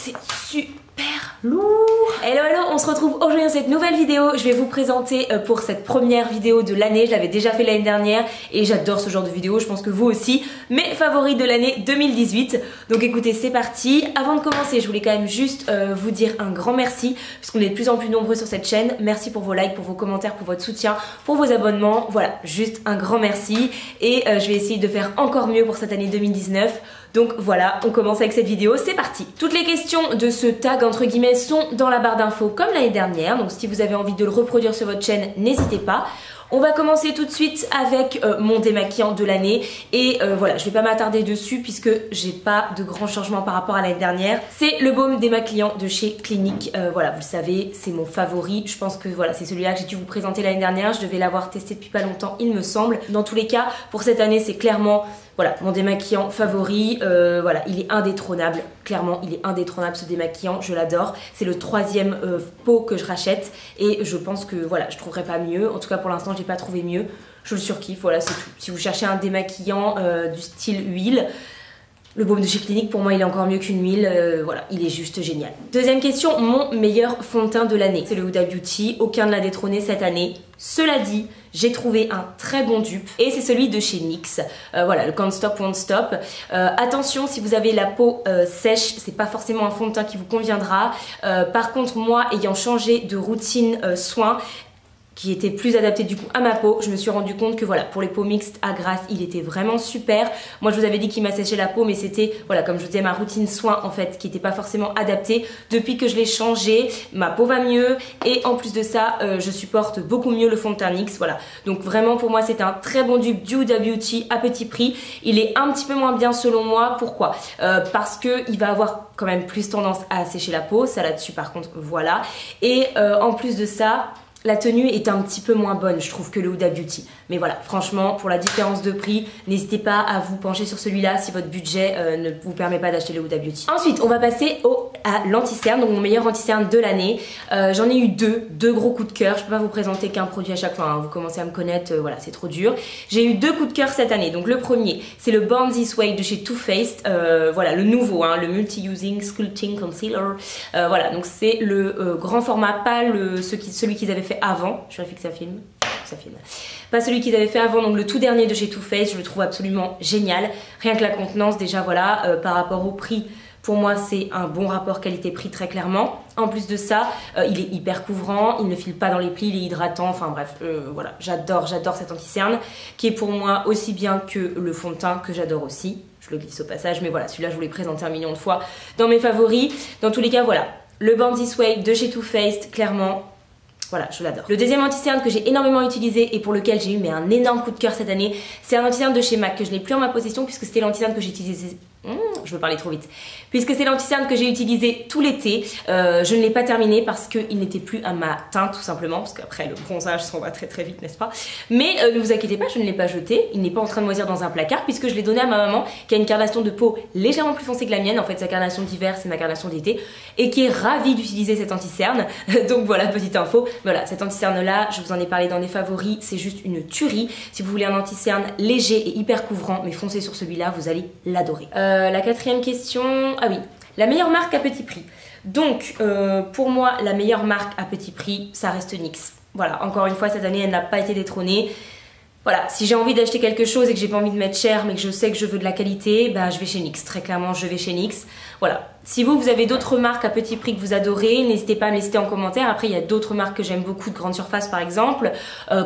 c'est super lourd. Hello hello, on se retrouve aujourd'hui dans cette nouvelle vidéo. Je vais vous présenter pour cette première vidéo de l'année. Je l'avais déjà fait l'année dernière et j'adore ce genre de vidéo, je pense que vous aussi. Mes favoris de l'année 2018. Donc écoutez, c'est parti. Avant de commencer, je voulais quand même juste vous dire un grand merci parce qu'on est de plus en plus nombreux sur cette chaîne. Merci pour vos likes, pour vos commentaires, pour votre soutien, pour vos abonnements. Voilà, juste un grand merci et je vais essayer de faire encore mieux pour cette année 2019. Donc voilà, on commence avec cette vidéo, c'est parti. Toutes les questions de ce tag entre guillemets sont dans la barre d'infos comme l'année dernière. Donc si vous avez envie de le reproduire sur votre chaîne, n'hésitez pas. On va commencer tout de suite avec mon démaquillant de l'année et voilà, je vais pas m'attarder dessus puisque j'ai pas de grands changements par rapport à l'année dernière. C'est le baume démaquillant de chez Clinique. Voilà, vous le savez, c'est mon favori. Je pense que voilà, c'est celui-là que j'ai dû vous présenter l'année dernière. Je devais l'avoir testé depuis pas longtemps, il me semble. Dans tous les cas, pour cette année, c'est clairement voilà, mon démaquillant favori. Voilà, il est indétrônable. Clairement, il est indétrônable ce démaquillant. Je l'adore. C'est le troisième pot que je rachète et je pense que voilà, je trouverai pas mieux. En tout cas, pour l'instant, j'ai pas trouvé mieux. Je le surkiffe. Voilà, c'est tout. Si vous cherchez un démaquillant du style huile, le baume de chez Clinique, pour moi, il est encore mieux qu'une huile. Voilà, il est juste génial. Deuxième question, mon meilleur fond de teint de l'année. C'est le Huda Beauty. Aucun ne l'a détrôné cette année. Cela dit, j'ai trouvé un très bon dupe et c'est celui de chez NYX. Voilà, le Can't Stop Won't Stop. Attention, si vous avez la peau sèche, c'est pas forcément un fond de teint qui vous conviendra. Par contre, moi, ayant changé de routine soin, qui était plus adapté du coup à ma peau, je me suis rendu compte que voilà, pour les peaux mixtes à grasse, il était vraiment super. Moi je vous avais dit qu'il m'a séché la peau, mais c'était voilà, comme je vous disais, ma routine soin en fait qui n'était pas forcément adaptée. Depuis que je l'ai changé, ma peau va mieux et en plus de ça, je supporte beaucoup mieux le fond de teint NYX. Voilà, donc vraiment pour moi c'est un très bon dupe du Huda Beauty à petit prix. Il est un petit peu moins bien selon moi. Pourquoi? Parce que il va avoir quand même plus tendance à sécher la peau, ça là-dessus par contre voilà. Et en plus de ça, la tenue est un petit peu moins bonne, je trouve, que le Huda Beauty. Mais voilà, franchement, pour la différence de prix, n'hésitez pas à vous pencher sur celui-là si votre budget ne vous permet pas d'acheter le Huda Beauty. Ensuite, on va passer à l'anti-cerne, donc mon meilleur anti-cerne de l'année. J'en ai eu deux gros coups de cœur. Je peux pas vous présenter qu'un produit à chaque fois, hein. Vous commencez à me connaître, voilà, c'est trop dur. J'ai eu deux coups de cœur cette année. Donc le premier, c'est le Born This Way de chez Too Faced. Voilà, le nouveau, hein, le Multi-Using Sculpting Concealer. Voilà, donc c'est le grand format, pas celui qu'ils avaient fait avant. Je vérifie que ça filme. Pas celui qu'ils avaient fait avant, donc le tout dernier de chez Too Faced. Je le trouve absolument génial. Rien que la contenance, déjà voilà, par rapport au prix, pour moi c'est un bon rapport qualité-prix très clairement. En plus de ça, il est hyper couvrant, il ne file pas dans les plis, il est hydratant, enfin bref, voilà, j'adore cet anti-cerne qui est pour moi aussi bien que le fond de teint que j'adore aussi. Je le glisse au passage, mais voilà, celui-là je vous l'ai présenté 1 million de fois dans mes favoris. Dans tous les cas, voilà, le Born This Way de chez Too Faced, clairement. Voilà, je l'adore. Le deuxième anti-cerne que j'ai énormément utilisé et pour lequel j'ai eu un énorme coup de cœur cette année, c'est un anti-cerne de chez MAC que je n'ai plus en ma possession puisque c'était l'anti-cerne que j'ai utilisé. Je veux parler trop vite. Puisque c'est l'anti-cerne que j'ai utilisé tout l'été, je ne l'ai pas terminé parce qu'il n'était plus à ma teinte tout simplement, parce qu'après le bronzage s'en va très très vite, n'est-ce pas? Mais ne vous inquiétez pas, je ne l'ai pas jeté, il n'est pas en train de moisir dans un placard puisque je l'ai donné à ma maman qui a une carnation de peau légèrement plus foncée que la mienne. En fait, sa carnation d'hiver, c'est ma carnation d'été et qui est ravie d'utiliser cet anti-cerne. Donc voilà, petite info. Voilà, cet anti-cerne là, je vous en ai parlé dans les favoris, c'est juste une tuerie. Si vous voulez un anti-cerne léger et hyper couvrant, mais foncez sur celui-là, vous allez l'adorer. La quatrième question, ah oui, la meilleure marque à petit prix. Donc pour moi, la meilleure marque à petit prix, ça reste NYX. Voilà, encore une fois, cette année, elle n'a pas été détrônée. Voilà, si j'ai envie d'acheter quelque chose et que j'ai pas envie de mettre cher mais que je sais que je veux de la qualité, bah je vais chez NYX, très clairement je vais chez NYX. Voilà, si vous avez d'autres marques à petit prix que vous adorez, n'hésitez pas à me les citer en commentaire. Après il y a d'autres marques que j'aime beaucoup de grande surface par exemple,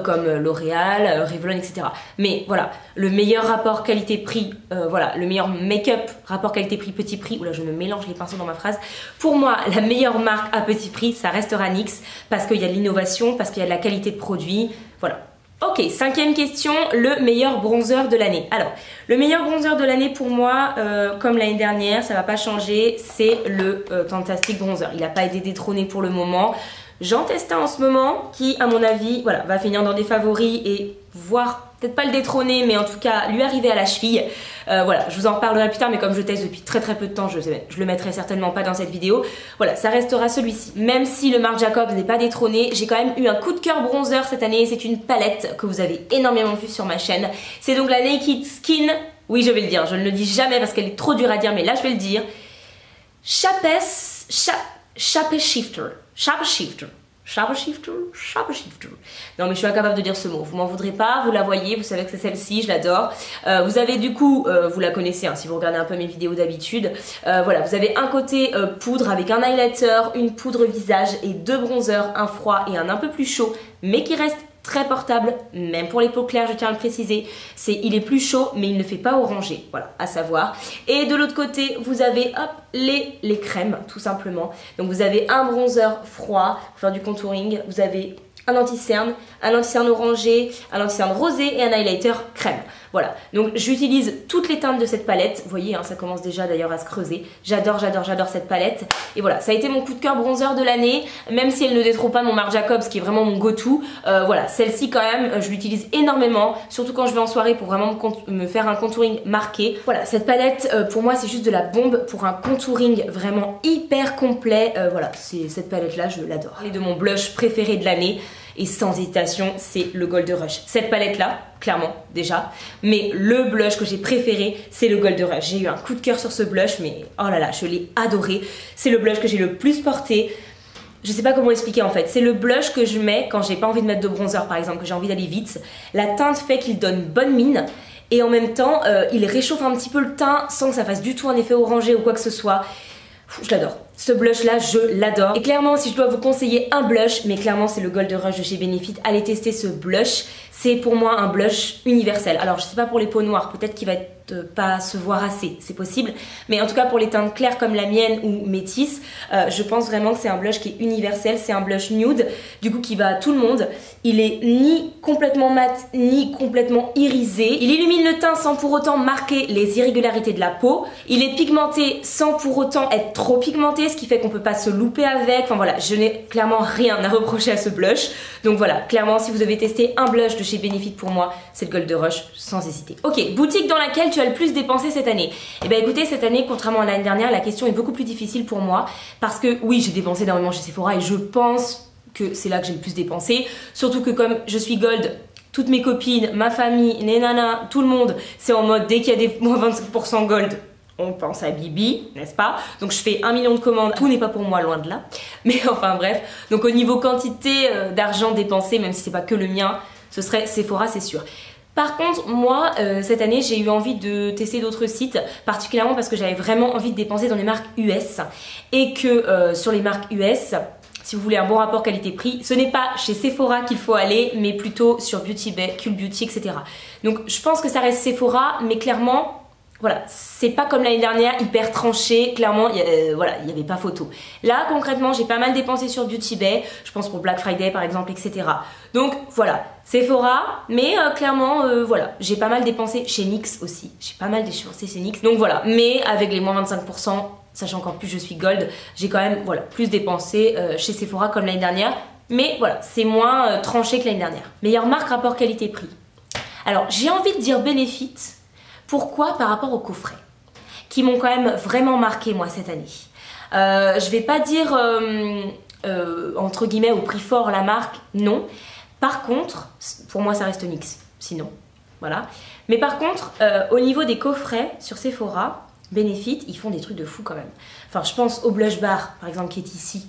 comme L'Oréal, Revlon, etc. Mais voilà, le meilleur rapport qualité-prix, voilà, le meilleur make-up rapport qualité-prix petit prix, oula je me mélange les pinceaux dans ma phrase. Pour moi, la meilleure marque à petit prix, ça restera NYX parce qu'il y a de l'innovation, parce qu'il y a de la qualité de produit, voilà. Ok, cinquième question, le meilleur bronzer de l'année. Alors, le meilleur bronzer de l'année pour moi, comme l'année dernière, ça va pas changer, c'est le Fantastic Bronzer. Il n'a pas été détrôné pour le moment. J'en teste un en ce moment qui, à mon avis, voilà, va finir dans des favoris et voire peut-être pas le détrôner, mais en tout cas lui arriver à la cheville. Voilà, je vous en reparlerai plus tard, mais comme je teste depuis très peu de temps, je le mettrai certainement pas dans cette vidéo. Voilà, ça restera celui-ci. Même si le Marc Jacobs n'est pas détrôné, j'ai quand même eu un coup de cœur bronzer cette année. C'est une palette que vous avez énormément vue sur ma chaîne. C'est donc la Naked Skin. Oui, je vais le dire, je ne le dis jamais parce qu'elle est trop dure à dire, mais là je vais le dire. Shape Shifter. Non mais je suis incapable de dire ce mot, vous m'en voudrez pas, vous la voyez, vous savez que c'est celle-ci, je l'adore. Vous avez du coup, vous la connaissez hein, si vous regardez un peu mes vidéos d'habitude. Voilà, vous avez un côté poudre avec un highlighter, une poudre visage et deux bronzers, un froid et un peu plus chaud, mais qui reste très portable, même pour les peaux claires, je tiens à le préciser. Il est plus chaud, mais il ne fait pas orangé, voilà, à savoir. Et de l'autre côté, vous avez, hop, les crèmes, tout simplement. Donc vous avez un bronzer froid pour faire du contouring, vous avez un anti-cerne orangé, un anti-cerne rosé et un highlighter crème. Voilà, donc j'utilise toutes les teintes de cette palette. Vous voyez, hein, ça commence déjà d'ailleurs à se creuser. J'adore cette palette. Et voilà, ça a été mon coup de cœur bronzer de l'année, même si elle ne détrône pas mon Marc Jacobs qui est vraiment mon go-to. Voilà, celle-ci quand même, je l'utilise énormément, surtout quand je vais en soirée pour vraiment me faire un contouring marqué. Voilà, cette palette, pour moi, c'est juste de la bombe pour un contouring vraiment hyper complet. Voilà, cette palette-là, je l'adore. Et de mon blush préféré de l'année. Et sans hésitation, c'est le Gold Rush. Cette palette-là, clairement, déjà. Mais le blush que j'ai préféré, c'est le Gold Rush. J'ai eu un coup de cœur sur ce blush, mais oh là là, je l'ai adoré. C'est le blush que j'ai le plus porté. Je sais pas comment l'expliquer en fait. C'est le blush que je mets quand j'ai pas envie de mettre de bronzer, par exemple, que j'ai envie d'aller vite. La teinte fait qu'il donne bonne mine. Et en même temps, il réchauffe un petit peu le teint sans que ça fasse du tout un effet orangé ou quoi que ce soit. Je l'adore. Ce blush là, je l'adore. Et clairement, si je dois vous conseiller un blush, mais clairement c'est le Gold Rush de chez Benefit, allez tester ce blush. C'est pour moi un blush universel. Alors je sais pas pour les peaux noires, peut-être qu'il va pas se voir assez, c'est possible. Mais en tout cas pour les teintes claires comme la mienne ou métisse, je pense vraiment que c'est un blush qui est universel. C'est un blush nude, du coup qui va à tout le monde. Il est ni complètement mat, ni complètement irisé. Il illumine le teint sans pour autant marquer les irrégularités de la peau. Il est pigmenté sans pour autant être trop pigmenté, ce qui fait qu'on peut pas se louper avec. Enfin voilà, je n'ai clairement rien à reprocher à ce blush. Donc voilà, clairement si vous devez tester un blush de chez Benefit, pour moi c'est le Gold Rush sans hésiter. Ok, boutique dans laquelle tu as le plus dépensé cette année. Et bien écoutez, cette année, contrairement à l'année dernière, la question est beaucoup plus difficile pour moi parce que oui, j'ai dépensé énormément chez Sephora et je pense que c'est là que j'ai le plus dépensé. Surtout que comme je suis gold, toutes mes copines, ma famille, les nanas, tout le monde, c'est en mode dès qu'il y a des moins 25% gold, on pense à Bibi, n'est-ce pas? Donc je fais 1 million de commandes, tout n'est pas pour moi, loin de là. Mais enfin bref, donc au niveau quantité d'argent dépensé, même si c'est pas que le mien, ce serait Sephora, c'est sûr. Par contre, moi, cette année, j'ai eu envie de tester d'autres sites, particulièrement parce que j'avais vraiment envie de dépenser dans les marques US. Et que sur les marques US, si vous voulez un bon rapport qualité-prix, ce n'est pas chez Sephora qu'il faut aller, mais plutôt sur Beauty Bay, Cult Beauty, etc. Donc je pense que ça reste Sephora, mais clairement, voilà, c'est pas comme l'année dernière, hyper tranché, clairement, voilà, il n'y avait pas photo. Là, concrètement, j'ai pas mal dépensé sur Beauty Bay, je pense pour Black Friday par exemple, etc. Donc voilà, Sephora, mais clairement, voilà, j'ai pas mal dépensé chez NYX aussi, j'ai pas mal dépensé chez NYX, donc voilà, mais avec les moins 25%, sachant qu'en plus je suis gold, j'ai quand même, voilà, plus dépensé chez Sephora comme l'année dernière, mais voilà, c'est moins tranché que l'année dernière. Meilleure marque rapport qualité-prix. Alors, j'ai envie de dire Benefit. Pourquoi? Par rapport aux coffrets qui m'ont quand même vraiment marqué moi cette année. Je vais pas dire entre guillemets au prix fort la marque, non. Par contre, pour moi ça reste NYX, sinon, voilà. Mais par contre, au niveau des coffrets sur Sephora, Benefit, ils font des trucs de fou quand même. Enfin, je pense au blush bar par exemple qui est ici.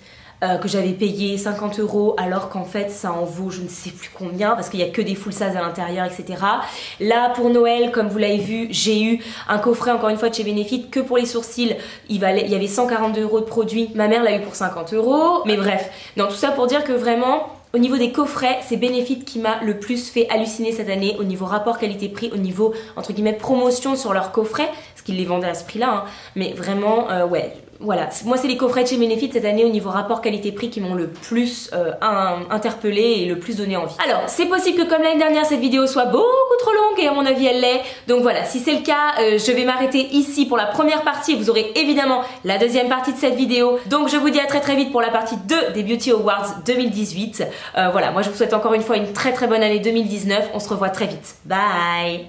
Que j'avais payé 50 € alors qu'en fait ça en vaut je ne sais plus combien parce qu'il n'y a que des full size à l'intérieur, etc. Là pour Noël, comme vous l'avez vu, j'ai eu un coffret encore une fois de chez Benefit que pour les sourcils. Il y avait 142 € de produits, ma mère l'a eu pour 50 €. Mais bref, non, tout ça pour dire que vraiment au niveau des coffrets, c'est Benefit qui m'a le plus fait halluciner cette année au niveau rapport qualité-prix, au niveau entre guillemets promotion sur leurs coffrets, parce qu'ils les vendaient à ce prix-là, hein. Mais vraiment, ouais, voilà. Moi, c'est les coffrets de chez Benefit cette année au niveau rapport qualité-prix qui m'ont le plus interpellé et le plus donné envie. Alors, c'est possible que comme l'année dernière, cette vidéo soit beaucoup trop longue et à mon avis, elle l'est. Donc voilà, si c'est le cas, je vais m'arrêter ici pour la première partie. Vous aurez évidemment la deuxième partie de cette vidéo. Donc je vous dis à très vite pour la partie 2 des Beauty Awards 2018. Voilà, moi je vous souhaite encore une fois une très bonne année 2019. On se revoit très vite. Bye!